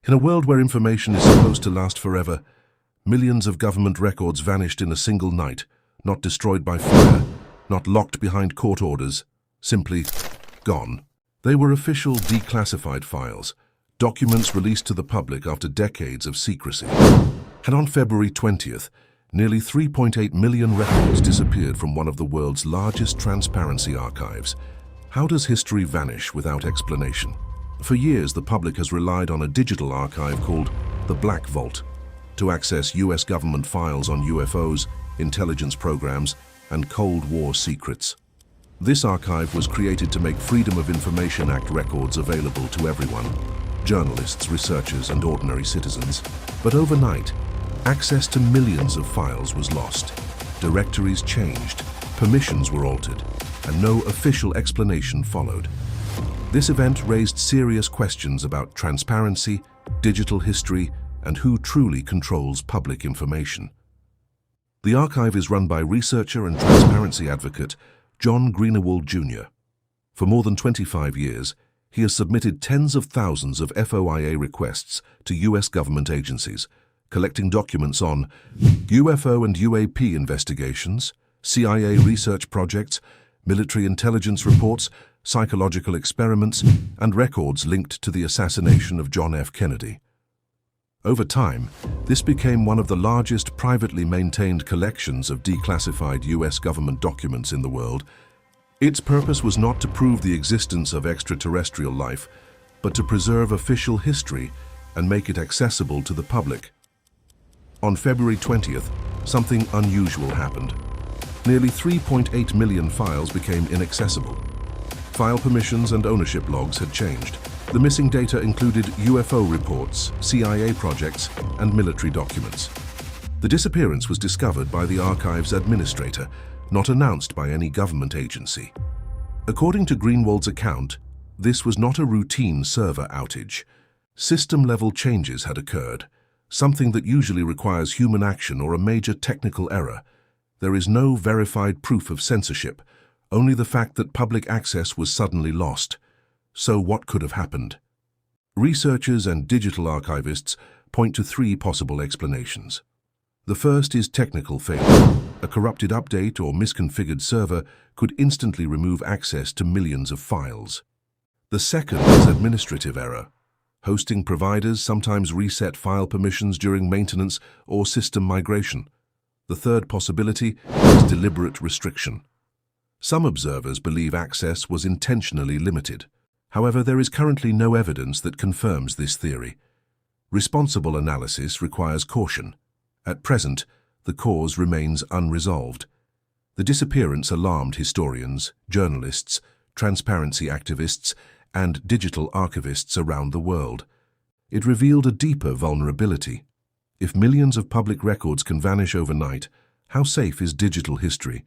In a world where information is supposed to last forever, millions of government records vanished in a single night, not destroyed by fire, not locked behind court orders, simply gone. They were official declassified files, documents released to the public after decades of secrecy. And on February 20th, nearly 3.8 million records disappeared from one of the world's largest transparency archives. How does history vanish without explanation? For years, the public has relied on a digital archive called the Black Vault to access US government files on UFOs, intelligence programs, and Cold War secrets. This archive was created to make Freedom of Information Act records available to everyone, journalists, researchers, and ordinary citizens. But overnight, access to millions of files was lost. Directories changed, permissions were altered, and no official explanation followed. This event raised serious questions about transparency, digital history, and who truly controls public information. The archive is run by researcher and transparency advocate John Greenewald Jr. For more than 25 years, he has submitted tens of thousands of FOIA requests to US government agencies, collecting documents on UFO and UAP investigations, CIA research projects, military intelligence reports, psychological experiments, and records linked to the assassination of John F. Kennedy. Over time, this became one of the largest privately maintained collections of declassified US government documents in the world. Its purpose was not to prove the existence of extraterrestrial life, but to preserve official history and make it accessible to the public. On February 20th, something unusual happened. Nearly 3.8 million files became inaccessible. File permissions and ownership logs had changed. The missing data included UFO reports, CIA projects, and military documents. The disappearance was discovered by the archive's administrator, not announced by any government agency. According to Greenewald's account, this was not a routine server outage. System-level changes had occurred, something that usually requires human action or a major technical error. There is no verified proof of censorship, only the fact that public access was suddenly lost. So what could have happened? Researchers and digital archivists point to three possible explanations. The first is technical failure. A corrupted update or misconfigured server could instantly remove access to millions of files. The second is administrative error. Hosting providers sometimes reset file permissions during maintenance or system migration. The third possibility is deliberate restriction. Some observers believe access was intentionally limited. However, there is currently no evidence that confirms this theory. Responsible analysis requires caution. At present, the cause remains unresolved. The disappearance alarmed historians, journalists, transparency activists, and digital archivists around the world. It revealed a deeper vulnerability. If millions of public records can vanish overnight, how safe is digital history?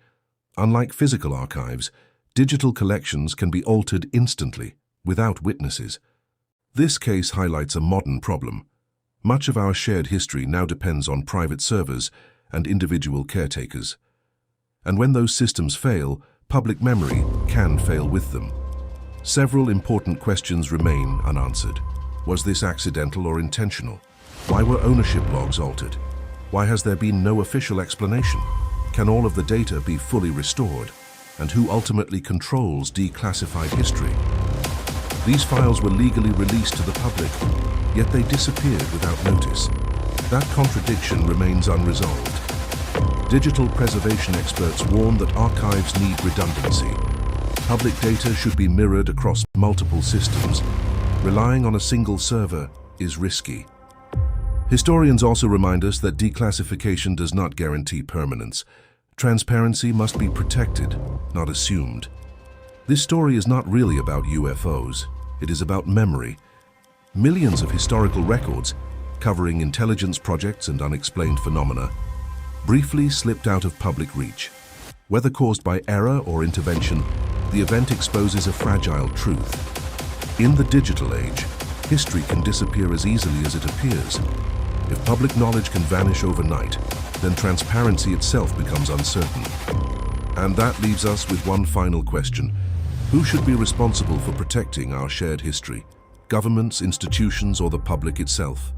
Unlike physical archives, digital collections can be altered instantly, without witnesses. This case highlights a modern problem. Much of our shared history now depends on private servers and individual caretakers. And when those systems fail, public memory can fail with them. Several important questions remain unanswered. Was this accidental or intentional? Why were ownership logs altered? Why has there been no official explanation? Can all of the data be fully restored? And who ultimately controls declassified history? These files were legally released to the public, yet they disappeared without notice. That contradiction remains unresolved. Digital preservation experts warn that archives need redundancy. Public data should be mirrored across multiple systems. Relying on a single server is risky. Historians also remind us that declassification does not guarantee permanence. Transparency must be protected, not assumed. This story is not really about UFOs. It is about memory. Millions of historical records, covering intelligence projects and unexplained phenomena, briefly slipped out of public reach. Whether caused by error or intervention, the event exposes a fragile truth. In the digital age, history can disappear as easily as it appears. If public knowledge can vanish overnight, then transparency itself becomes uncertain. And that leaves us with one final question. Who should be responsible for protecting our shared history? governments, institutions, or the public itself.